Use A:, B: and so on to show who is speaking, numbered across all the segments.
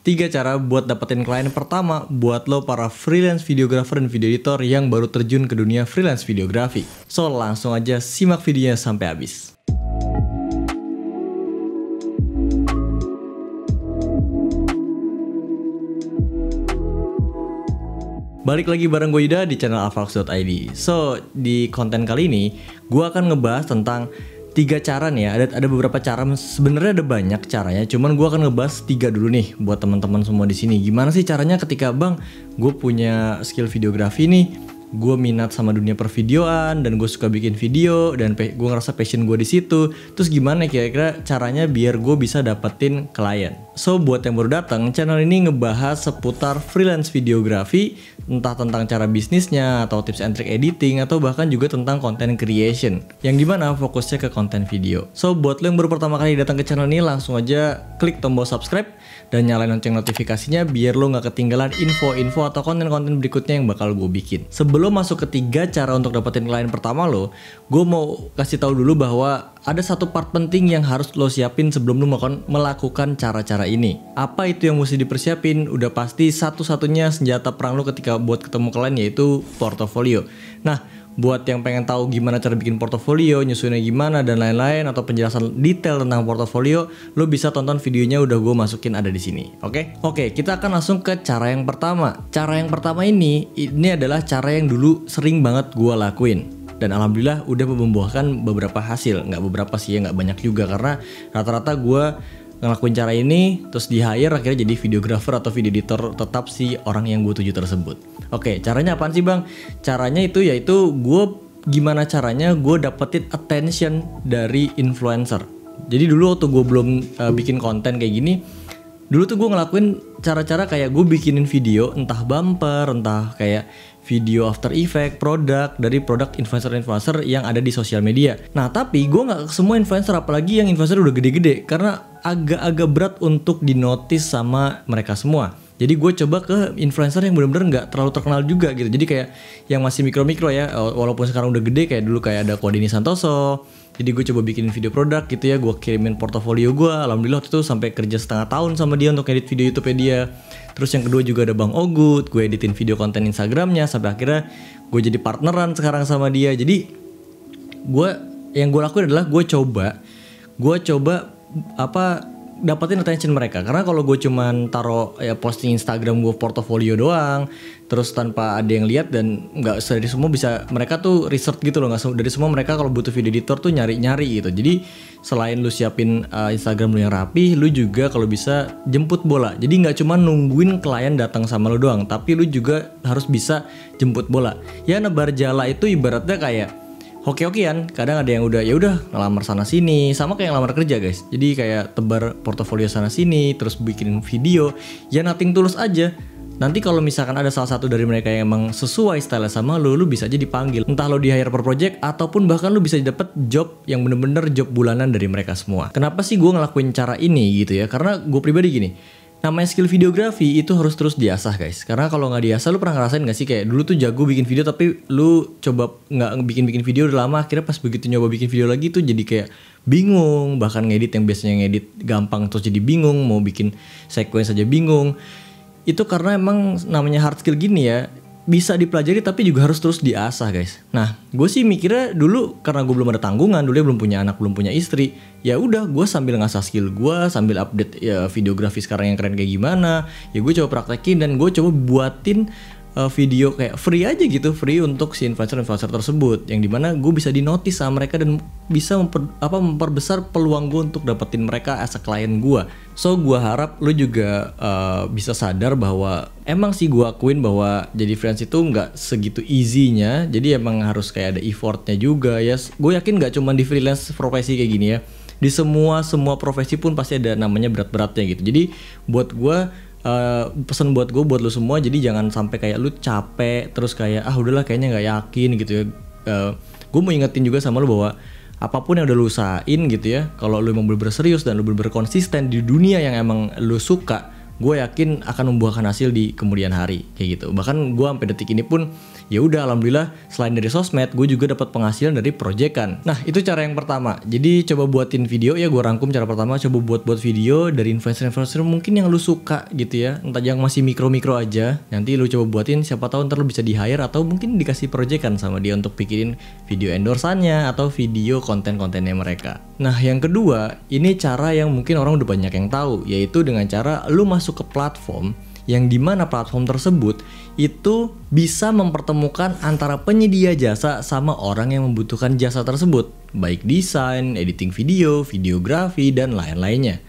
A: 3 cara buat dapetin klien pertama buat lo para freelance videographer dan video editor yang baru terjun ke dunia freelance videografi. So, langsung aja simak videonya sampai habis. Balik lagi bareng gue Yuda di channel alfavox.id. So, di konten kali ini gue akan ngebahas tentang 3 cara nih ya. Ada beberapa cara, sebenarnya ada banyak caranya, cuman gue akan ngebahas 3 dulu nih buat teman-teman semua di sini. Gimana sih caranya ketika bang gue punya skill videografi nih, gue minat sama dunia pervideoan dan gue suka bikin video dan gue ngerasa passion gue di situ. Terus gimana kira-kira caranya biar gue bisa dapetin klien? So, buat yang baru datang, channel ini ngebahas seputar freelance videografi, entah tentang cara bisnisnya atau tips and trick editing atau bahkan juga tentang content creation, yang dimana fokusnya ke konten video. So, buat lo yang baru pertama kali datang ke channel ini, langsung aja klik tombol subscribe dan nyalain lonceng notifikasinya biar lo nggak ketinggalan info-info atau konten-konten berikutnya yang bakal gue bikin. Sebelum masuk ke 3 cara untuk dapetin klien pertama lo, gue mau kasih tahu dulu bahwa ada satu part penting yang harus lo siapin sebelum lo melakukan cara-cara ini. Apa itu yang mesti dipersiapin? Udah pasti satu-satunya senjata perang lo ketika buat ketemu klien yaitu portofolio. Nah, buat yang pengen tahu gimana cara bikin portofolio, nyusunnya gimana dan lain-lain, atau penjelasan detail tentang portofolio, lo bisa tonton videonya, udah gue masukin ada di sini. Oke, kita akan langsung ke cara yang pertama. Cara yang pertama ini adalah cara yang dulu sering banget gue lakuin. Dan alhamdulillah udah membuahkan beberapa hasil. Nggak beberapa sih ya, nggak banyak juga, karena rata-rata gue ngelakuin cara ini terus di hire akhirnya jadi videographer atau video editor tetap si orang yang gue tuju tersebut. Oke, caranya apaan sih bang? Caranya itu yaitu gimana caranya gue dapetin attention dari influencer. Jadi dulu waktu gue belum bikin konten kayak gini, dulu tuh gue ngelakuin cara-cara kayak gue bikinin video, entah bumper, entah kayak video after effect, produk dari produk influencer-influencer yang ada di sosial media. Nah, tapi gue nggak semua influencer, apalagi yang influencer udah gede-gede, karena agak-agak berat untuk dinotis sama mereka semua. Jadi gue coba ke influencer yang benar-benar nggak terlalu terkenal juga gitu. Jadi kayak yang masih mikro-mikro ya, walaupun sekarang udah gede, kayak dulu kayak ada Kodini Santoso. Jadi gue coba bikin video produk gitu ya, gue kirimin portofolio gue. Alhamdulillah waktu itu sampai kerja setengah tahun sama dia untuk edit video YouTube dia. Terus yang kedua juga ada Bang Ogut, gue editin video konten Instagramnya sampai akhirnya gue jadi partneran sekarang sama dia. Jadi yang gue lakuin adalah gue coba dapetin attention mereka. Karena kalau gue cuman taruh ya posting Instagram gue portofolio doang, terus tanpa ada yang lihat, dan nggak dari semua bisa, mereka tuh research gitu loh, nggak dari semua mereka kalau butuh video editor tuh nyari-nyari gitu. Jadi selain lu siapin Instagram lu yang rapi, lu juga kalau bisa jemput bola. Jadi nggak cuma nungguin klien datang sama lu doang, tapi lu juga harus bisa jemput bola. Ya, nebar jala itu ibaratnya kayak hoki-hokian. Kadang ada yang udah ngelamar sana sini, sama kayak ngelamar kerja guys. Jadi kayak tebar portofolio sana sini, terus bikin video, ya nothing tulus aja. Nanti kalau misalkan ada salah satu dari mereka yang emang sesuai style sama lu bisa aja dipanggil. Entah lo di hire per project, ataupun bahkan lu bisa dapet job yang bener-bener job bulanan dari mereka semua. Kenapa sih gue ngelakuin cara ini gitu ya? Karena gue pribadi gini, namanya skill videografi itu harus terus diasah guys. Karena kalau nggak diasah, lu pernah ngerasain nggak sih kayak dulu tuh jago bikin video tapi lu coba nggak bikin video udah lama, akhirnya pas begitu nyoba bikin video lagi tuh jadi kayak bingung. Bahkan ngedit yang biasanya ngedit gampang terus jadi bingung, mau bikin sequence aja bingung. Itu karena emang namanya hard skill gini ya, bisa dipelajari tapi juga harus terus diasah guys. Nah, gue sih mikirnya dulu karena gue belum ada tanggungan, dulu ya belum punya anak, belum punya istri, ya udah gue sambil ngasah skill gue, sambil update ya videografi sekarang yang keren kayak gimana, ya gue coba praktekin dan gue coba buatin video kayak free aja gitu, free untuk si influencer tersebut, yang dimana gue bisa dinotis sama mereka dan bisa memperbesar peluang gue untuk dapetin mereka as a klien gue. So, gue harap lu juga bisa sadar bahwa emang sih gue akuin bahwa jadi freelance itu nggak segitu easy-nya. Jadi emang harus kayak ada effortnya juga ya. Gue yakin nggak cuma di freelance profesi kayak gini ya, di semua profesi pun pasti ada namanya berat-beratnya gitu. Jadi buat gue, pesan buat lu semua, jadi jangan sampai kayak lu capek terus kayak udahlah kayaknya nggak yakin gitu ya. Gue mau ingetin juga sama lu bahwa apapun yang udah lu usahain gitu ya, kalau lu emang bener-bener serius dan lu bener-bener konsisten di dunia yang emang lu suka, gue yakin akan membuahkan hasil di kemudian hari kayak gitu. Bahkan gue sampai detik ini pun ya udah alhamdulillah selain dari sosmed gue juga dapat penghasilan dari proyekan. Nah itu cara yang pertama. Jadi coba buatin video ya, gue rangkum cara pertama, coba buat video dari influencer mungkin yang lu suka gitu ya, entah yang masih mikro aja, nanti lu coba buatin, siapa tahu ntar lu bisa di hire atau mungkin dikasih proyekan sama dia untuk bikinin video endorsannya atau video konten-kontennya mereka. Nah yang kedua, ini cara yang mungkin orang udah banyak yang tahu, yaitu dengan cara lu masuk ke platform yang dimana platform tersebut itu bisa mempertemukan antara penyedia jasa sama orang yang membutuhkan jasa tersebut, baik desain, editing video, videografi, dan lain-lainnya.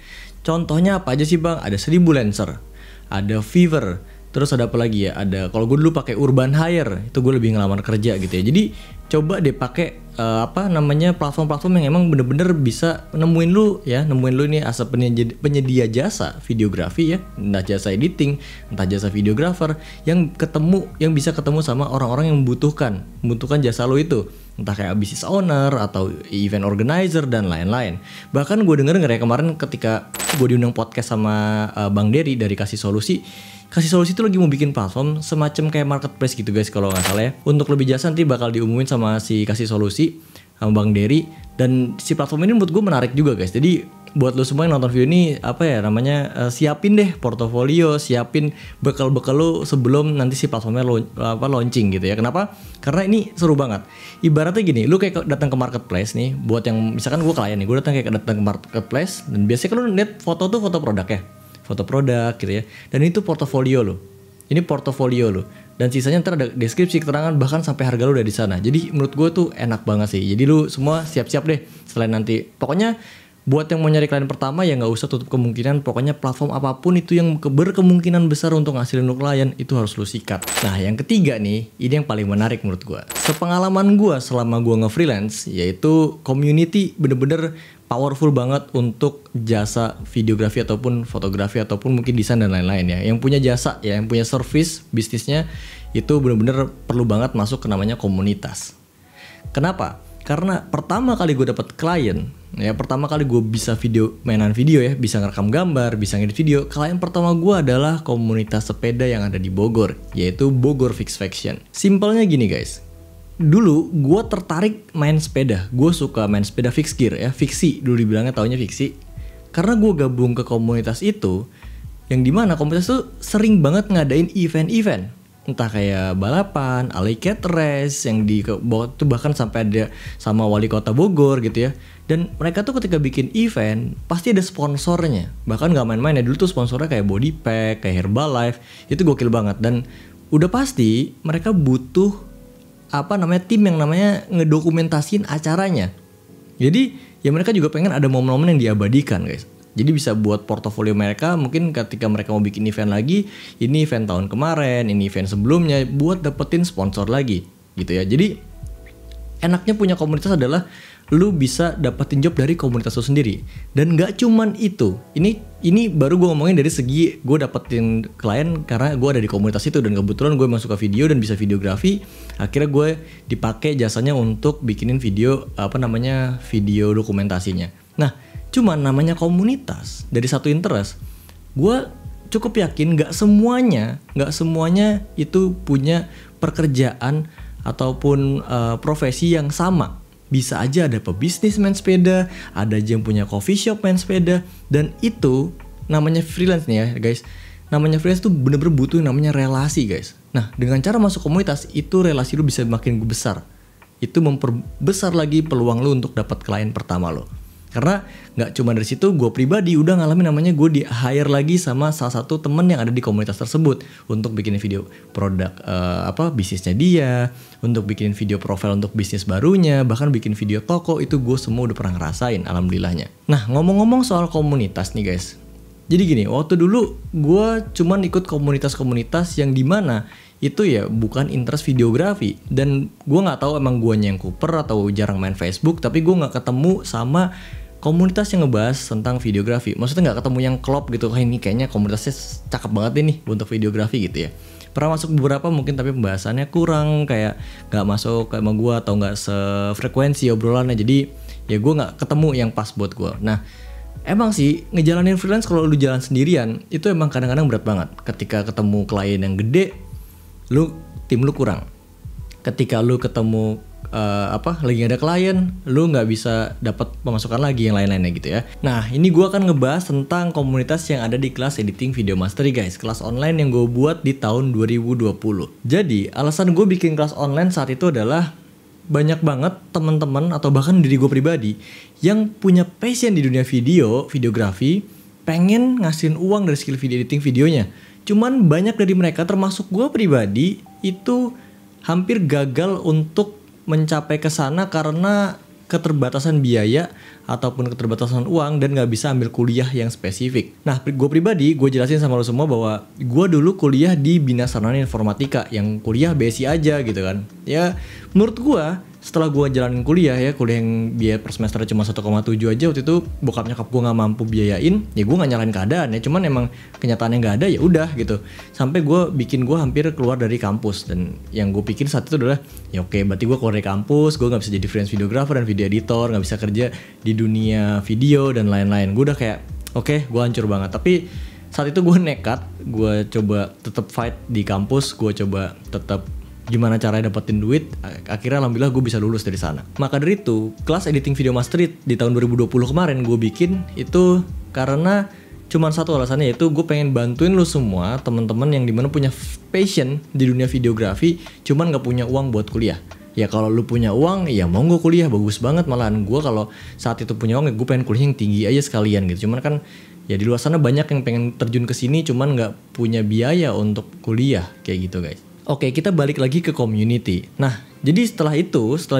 A: Contohnya apa aja sih bang? Ada 1000 Lancer, ada Fiverr, terus ada apa lagi ya? Ada, kalau gue dulu pakai Urban Hire, itu gue lebih ngelamar kerja gitu ya. Jadi coba deh pakai platform-platform yang emang bener-bener bisa nemuin lu nih asal penyedia jasa videografi ya, entah jasa editing, entah jasa videographer yang bisa ketemu sama orang-orang yang membutuhkan jasa lu itu, entah kayak business owner atau event organizer dan lain-lain. Bahkan gue denger ya kemarin ketika gue diundang podcast sama Bang Dery dari Kasih Solusi itu lagi mau bikin platform semacam kayak marketplace gitu guys kalau nggak salah ya. Untuk lebih jelas nanti bakal diumumin sama si Kasih Solusi sama Bang Dery. Dan si platform ini menurut gue menarik juga guys. Jadi buat lo semua yang nonton video ini siapin deh portofolio, siapin bekal-bekal lo sebelum nanti si platformnya launching gitu ya. Kenapa? Karena ini seru banget. Ibaratnya gini, lu kayak datang ke marketplace nih, buat yang misalkan gue klien nih, gue datang ke marketplace dan biasanya kan lu lihat foto produk ya. Foto produk gitu ya, dan itu portofolio lo. Ini portofolio lo, dan sisanya ntar ada deskripsi, keterangan, bahkan sampai harga lo udah di sana. Jadi menurut gue tuh enak banget sih. Jadi lu semua siap-siap deh. Selain nanti, pokoknya buat yang mau nyari klien pertama ya nggak usah tutup kemungkinan. Pokoknya platform apapun itu yang berkemungkinan besar untuk ngasilin lu klien itu harus lu sikat. Nah yang ketiga nih, ini yang paling menarik menurut gue. Sepengalaman gue selama gue nge-freelance, yaitu community bener-bener powerful banget untuk jasa videografi ataupun fotografi ataupun mungkin desain dan lain-lain ya. Yang punya jasa ya, yang punya service bisnisnya itu bener-bener perlu banget masuk ke namanya komunitas. Kenapa? Karena pertama kali gue dapet klien ya, pertama kali gue bisa mainan video ya, bisa ngerekam gambar, bisa ngedit video. Klien pertama gue adalah komunitas sepeda yang ada di Bogor, yaitu Bogor Fix Faction. Simpelnya gini guys, dulu gue tertarik main sepeda, gue suka main sepeda fix gear ya, fiksi dulu dibilangnya, taunya fiksi. Karena gue gabung ke komunitas itu, yang dimana komunitas itu sering banget ngadain event-event, entah kayak balapan, alley cat race yang di Bogor tuh bahkan sampai ada sama wali kota Bogor gitu ya. Dan mereka tuh ketika bikin event pasti ada sponsornya, bahkan nggak main-main ya. Dulu tuh sponsornya kayak body pack, kayak Herbalife, itu gokil banget. Dan udah pasti mereka butuh tim yang namanya ngedokumentasiin acaranya. Jadi ya mereka juga pengen ada momen-momen yang diabadikan guys. Jadi bisa buat portofolio mereka, mungkin ketika mereka mau bikin event lagi, ini event tahun kemarin, ini event sebelumnya, buat dapetin sponsor lagi gitu ya. Jadi enaknya punya komunitas adalah lu bisa dapetin job dari komunitas lu sendiri. Dan gak cuman itu, ini baru gue ngomongin dari segi gue dapetin klien karena gue ada di komunitas itu, dan kebetulan gue masuk ke video dan bisa videografi. Akhirnya gue dipakai jasanya untuk bikinin video video dokumentasinya. Nah cuman namanya komunitas dari satu interest, gue cukup yakin gak semuanya itu punya pekerjaan ataupun profesi yang sama. Bisa aja ada pebisnis main sepeda, ada aja yang punya coffee shop main sepeda. Dan itu namanya freelance nih ya guys. Namanya freelance tuh bener-bener butuh namanya relasi guys. Nah dengan cara masuk komunitas itu relasi lu bisa makin besar. Itu memperbesar lagi peluang lu untuk dapat klien pertama lo. Karena gak cuma dari situ, gue pribadi udah ngalamin namanya gue di hire lagi sama salah satu temen yang ada di komunitas tersebut untuk bikin video produk bisnisnya dia, untuk bikin video profil untuk bisnis barunya, bahkan bikin video toko. Itu gue semua udah pernah ngerasain alhamdulillahnya. Nah ngomong-ngomong soal komunitas nih guys, jadi gini, waktu dulu gue cuman ikut komunitas-komunitas yang dimana itu ya bukan interest videografi. Dan gue gak tahu emang guanya yang kuper atau jarang main Facebook, tapi gue gak ketemu sama komunitas yang ngebahas tentang videografi. Maksudnya nggak ketemu yang klop gitu, ini kayaknya komunitasnya cakep banget nih untuk videografi gitu ya. Pernah masuk beberapa mungkin, tapi pembahasannya kurang, kayak nggak masuk sama gue atau nggak sefrekuensi obrolannya. Jadi ya gue nggak ketemu yang pas buat gue. Nah emang sih ngejalanin freelance kalau lu jalan sendirian itu emang kadang-kadang berat banget. Ketika ketemu klien yang gede, tim lu kurang. ketika lu ketemu lagi ada klien, lu nggak bisa dapat pemasukan lagi yang lain-lainnya gitu ya. Nah, ini gue akan ngebahas tentang komunitas yang ada di kelas editing video mastery guys, kelas online yang gue buat di tahun 2020. Jadi, alasan gue bikin kelas online saat itu adalah banyak banget teman-teman atau bahkan diri gue pribadi yang punya passion di dunia videografi, pengen ngasihin uang dari skill video editing videonya. Cuman banyak dari mereka termasuk gue pribadi itu hampir gagal untuk mencapai ke sana karena keterbatasan biaya ataupun keterbatasan uang dan nggak bisa ambil kuliah yang spesifik. Nah, gue pribadi, gue jelasin sama lo semua bahwa gue dulu kuliah di Bina Sarana Informatika yang kuliah BSI aja gitu kan. Ya, menurut gue setelah gue jalanin kuliah yang biaya per semester cuma 1,7 aja waktu itu bokap nyokap gue nggak mampu biayain, ya gue nggak nyalain keadaan ya, cuman emang kenyataannya nggak ada ya udah gitu. Sampai gue hampir keluar dari kampus dan yang gue pikir saat itu adalah ya oke, berarti gue keluar dari kampus, gue nggak bisa jadi freelance videographer dan video editor, nggak bisa kerja di dunia video dan lain-lain. Gue udah kayak oke, gue hancur banget. Tapi saat itu gue nekat, gue coba tetap fight di kampus, gue coba tetap gimana caranya dapetin duit. Akhirnya alhamdulillah gue bisa lulus dari sana. Maka dari itu kelas editing video mastery di tahun 2020 kemarin gue bikin itu karena cuman satu alasannya, yaitu gue pengen bantuin lu semua teman-teman yang dimana punya passion di dunia videografi cuman gak punya uang buat kuliah. Ya kalau lu punya uang ya monggo kuliah, bagus banget. Malahan gue kalau saat itu punya uang ya gue pengen kuliah yang tinggi aja sekalian gitu. Cuman kan ya di luar sana banyak yang pengen terjun ke sini cuman gak punya biaya untuk kuliah kayak gitu guys. Oke, kita balik lagi ke community. Nah, jadi setelah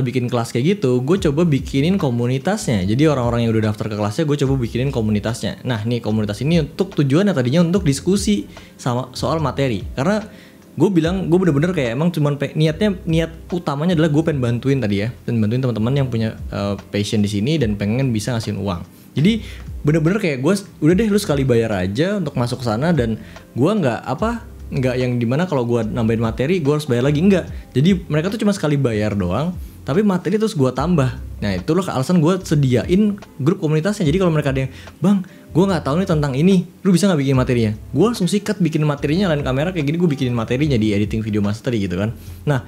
A: bikin kelas kayak gitu, gue coba bikinin komunitasnya. Jadi orang-orang yang udah daftar ke kelasnya, gue coba bikinin komunitasnya. Nah, nih komunitas ini untuk tujuannya tadinya untuk diskusi sama soal materi. Karena gue bilang, gue bener-bener kayak emang cuman niat utamanya adalah gue pengen bantuin tadi ya. Dan bantuin teman-teman yang punya passion di sini dan pengen bisa ngasihin uang. Jadi bener-bener kayak gue, udah deh lu sekali bayar aja untuk masuk ke sana dan gue nggak yang dimana kalau gue nambahin materi gue harus bayar lagi, enggak. Jadi mereka tuh cuma sekali bayar doang, tapi materi terus gue tambah. Nah itulah alasan gue sediain grup komunitasnya. Jadi kalau mereka ada yang, bang gue nggak tahu nih tentang ini, lu bisa nggak bikin materinya? Gue langsung sikat bikin materinya, lain kamera kayak gini gue bikinin materinya di editing video mastery gitu kan. Nah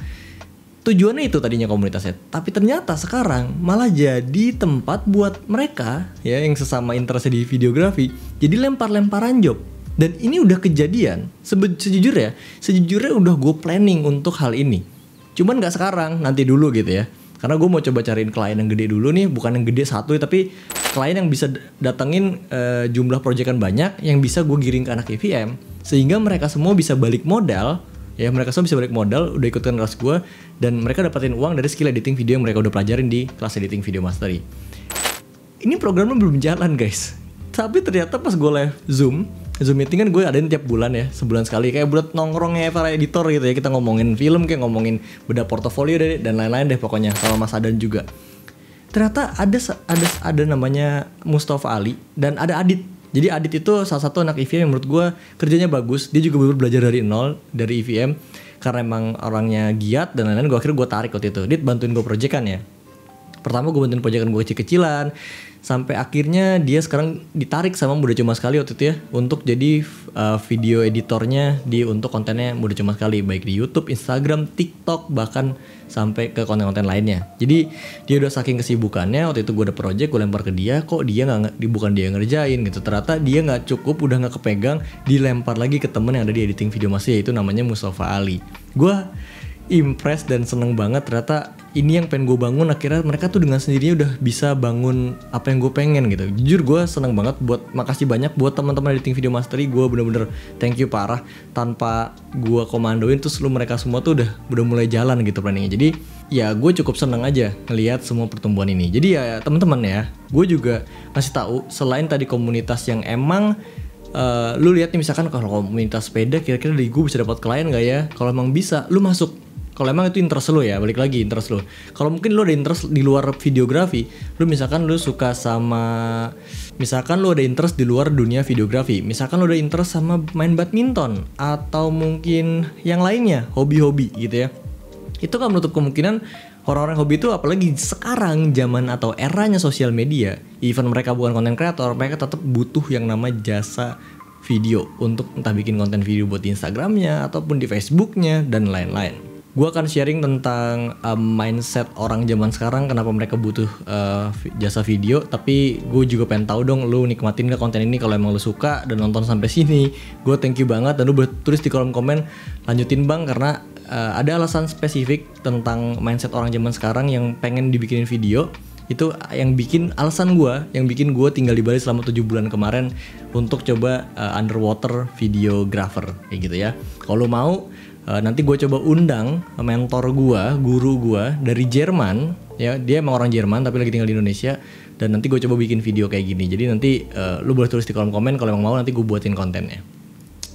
A: tujuannya itu tadinya komunitasnya, tapi ternyata sekarang malah jadi tempat buat mereka ya yang sesama interest di videografi jadi lempar-lemparan job. Dan ini udah kejadian, sejujurnya udah gue planning untuk hal ini. Cuman gak sekarang, nanti dulu gitu ya. Karena gue mau coba cariin klien yang gede dulu nih, bukan yang gede satu tapi klien yang bisa datengin jumlah proyekan banyak, yang bisa gue giring ke anak EVM. Sehingga mereka semua bisa balik modal, udah ikutin kelas gue, dan mereka dapetin uang dari skill editing video yang mereka udah pelajarin di kelas editing video mastery. Ini programnya belum jalan guys. Tapi ternyata pas gue live Zoom meeting kan gue adain tiap bulan ya, sebulan sekali, kayak buat nongkrongnya para editor gitu ya, kita ngomongin film, kayak ngomongin beda portofolio deh, dan lain-lain deh pokoknya, sama Mas Adan juga. Ternyata ada namanya Mustafa Ali dan ada Adit. Jadi Adit itu salah satu anak EVM yang menurut gue kerjanya bagus, dia juga baru belajar dari nol dari EVM karena emang orangnya giat dan lain-lain. Akhirnya gue tarik waktu itu, Dit bantuin gue proyekan ya. Pertama gue bantuin proyekan gue kecil-kecilan, sampai akhirnya dia sekarang ditarik sama Muda Cuma Sekali waktu itu ya, untuk jadi video editornya untuk kontennya Muda Cuma Sekali, baik di YouTube, Instagram, TikTok, bahkan sampai ke konten-konten lainnya. Jadi dia udah saking kesibukannya, waktu itu gue ada project, gue lempar ke dia, kok dia bukan dia ngerjain gitu. Ternyata dia nggak cukup, udah nggak kepegang, dilempar lagi ke temen yang ada di editing video masih, yaitu namanya Mustafa Ali. Gue impress dan seneng banget, ternyata ini yang pengen gue bangun. Akhirnya mereka tuh dengan sendirinya udah bisa bangun apa yang gue pengen gitu. Jujur gue seneng banget, makasih banyak buat teman-teman editing video mastery. Gue bener-bener thank you parah. Tanpa gue komandoin tuh mereka semua tuh udah mulai jalan gitu planningnya. Jadi ya gue cukup seneng aja ngelihat semua pertumbuhan ini. Jadi ya teman-teman ya, gue juga ngasih tahu selain tadi komunitas yang emang lu lihat nih, misalkan kalau komunitas sepeda kira-kira dari gue bisa dapat klien gak ya? Kalau emang bisa, lu masuk. Kalau emang itu interest lo ya, balik lagi interest lo. Kalau mungkin lo ada interest di luar videografi, misalkan lo ada interest di luar dunia videografi, misalkan lo ada interest sama main badminton atau mungkin yang lainnya, hobi-hobi gitu ya. Itu kan menutup kemungkinan orang-orang hobi itu, apalagi sekarang zaman atau eranya sosial media, even mereka bukan konten kreator, mereka tetap butuh yang namanya jasa video untuk entah bikin konten video buat di Instagramnya ataupun di Facebooknya dan lain-lain. gue akan sharing tentang mindset orang zaman sekarang, kenapa mereka butuh jasa video. Tapi gue juga pengen tahu dong, lu nikmatin gak konten ini kalau emang lu suka dan nonton sampai sini. Gue thank you banget, dan lu boleh tulis di kolom komen, lanjutin bang, karena ada alasan spesifik tentang mindset orang zaman sekarang yang pengen dibikinin video. Itu yang bikin alasan gue, yang bikin gue tinggal di Bali selama 7 bulan kemarin untuk coba underwater videographer kayak gitu ya. Kalau mau nanti gue coba undang mentor gue, guru gue dari Jerman ya. Dia emang orang Jerman tapi lagi tinggal di Indonesia, dan nanti gue coba bikin video kayak gini. Jadi nanti lu boleh tulis di kolom komen kalau emang mau, nanti gue buatin kontennya.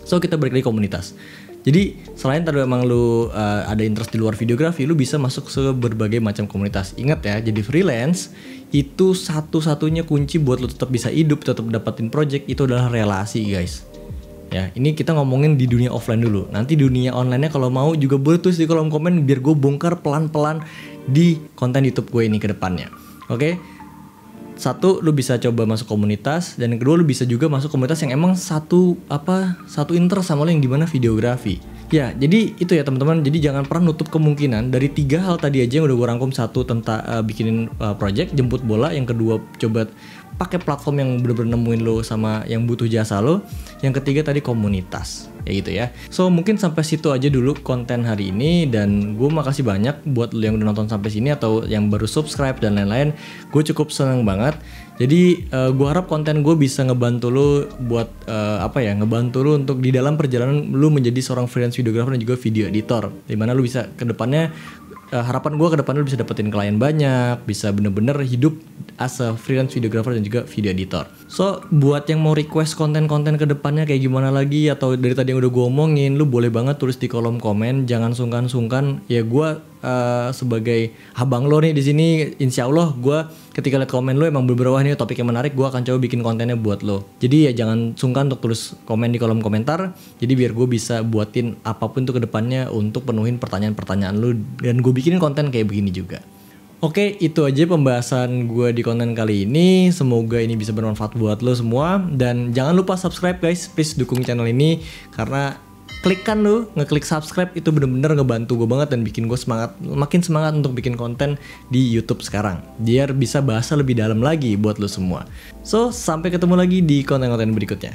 A: So kita balik lagi komunitas. Jadi selain tadi emang lu ada interest di luar videografi, lu bisa masuk ke berbagai macam komunitas. Ingat ya, jadi freelance itu satu-satunya kunci buat lu tetap bisa hidup, tetap dapetin project, itu adalah relasi guys. Ya, ini kita ngomongin di dunia offline dulu. Nanti dunia online-nya kalau mau juga boleh tulis di kolom komen, biar gue bongkar pelan-pelan di konten YouTube gue ini ke depannya. Oke? Satu, lu bisa coba masuk komunitas, dan yang kedua lu bisa juga masuk komunitas yang emang satu interest sama lu, yang dimana videografi. Ya, jadi itu ya teman-teman. Jadi jangan pernah nutup kemungkinan dari 3 hal tadi aja yang udah gue rangkum. Satu, tentang bikinin project, jemput bola. Yang kedua, coba pakai platform yang bener-bener nemuin lo sama yang butuh jasa lo. Yang ketiga tadi komunitas, ya gitu ya. So mungkin sampai situ aja dulu konten hari ini, dan gue makasih banyak buat lo yang udah nonton sampai sini atau yang baru subscribe dan lain-lain. Gue cukup seneng banget. Jadi gue harap konten gue bisa ngebantu lo buat ngebantu lo untuk di dalam perjalanan lo menjadi seorang freelance videographer dan juga video editor. Dimana lo bisa kedepannya, harapan gue kedepannya lo bisa dapetin klien banyak, bisa bener-bener hidup as a freelance videographer dan juga video editor. So buat yang mau request konten-konten kedepannya kayak gimana lagi, atau dari tadi yang udah gue omongin, lu boleh banget tulis di kolom komen. Jangan sungkan-sungkan. Ya gue sebagai abang lo nih di sini, insya Allah gue ketika liat komen lo emang bener-bener wah ini topik yang menarik, gue akan coba bikin kontennya buat lo. Jadi ya jangan sungkan untuk tulis komen di kolom komentar. Jadi biar gue bisa buatin apapun tuh kedepannya untuk penuhin pertanyaan-pertanyaan lo, dan gue bikinin konten kayak begini juga. Oke, itu aja pembahasan gue di konten kali ini. Semoga ini bisa bermanfaat buat lo semua. Dan jangan lupa subscribe guys, please dukung channel ini. Karena ngeklik subscribe itu bener-bener ngebantu gue banget, dan bikin gue makin semangat untuk bikin konten di YouTube sekarang, biar bisa bahasa lebih dalam lagi buat lo semua. So, sampai ketemu lagi di konten-konten berikutnya.